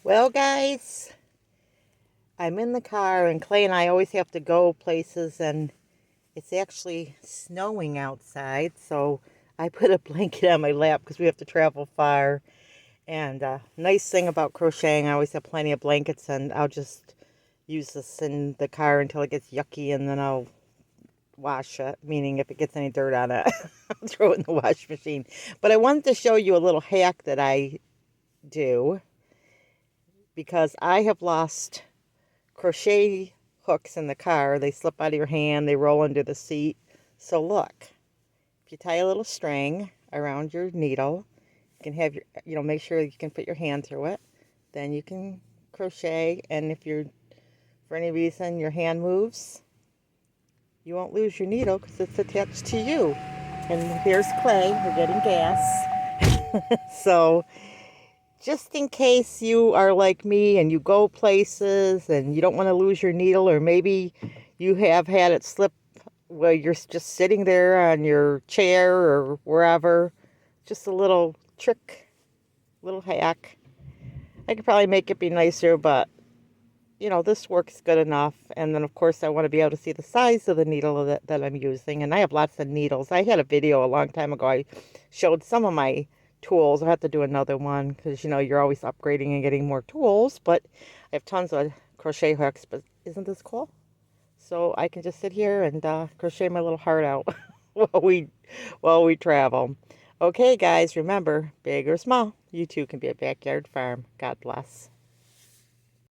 Well, guys, I'm in the car, and Clay and I always have to go places, and it's actually snowing outside. So I put a blanket on my lap because we have to travel far. And nice thing about crocheting, I always have plenty of blankets, and I'll just use this in the car until it gets yucky, and then I'll wash it. Meaning, if it gets any dirt on it, I'll throw it in the wash machine. But I wanted to show you a little hack that I do because I have lost crochet hooks in the car. They slip out of your hand, they roll under the seat. So look, if you tie a little string around your needle, you can have make sure you can fit your hand through it. Then you can crochet, and if you're, for any reason, your hand moves, you won't lose your needle because it's attached to you. And here's Clay, we're getting gas. So just in case you are like me and you go places and you don't want to lose your needle, or maybe you have had it slip where you're just sitting there on your chair or wherever, just a little trick, little hack. I could probably make it be nicer, but this works good enough. And then, of course, I want to be able to see the size of the needle that I'm using. And I have lots of needles. I had a video a long time ago. I showed some of my tools. I have to do another one because, you're always upgrading and getting more tools. But I have tons of crochet hooks. But isn't this cool? So I can just sit here and crochet my little heart out while we travel. Okay, guys, remember, big or small, you too can be a backyard farm. God bless.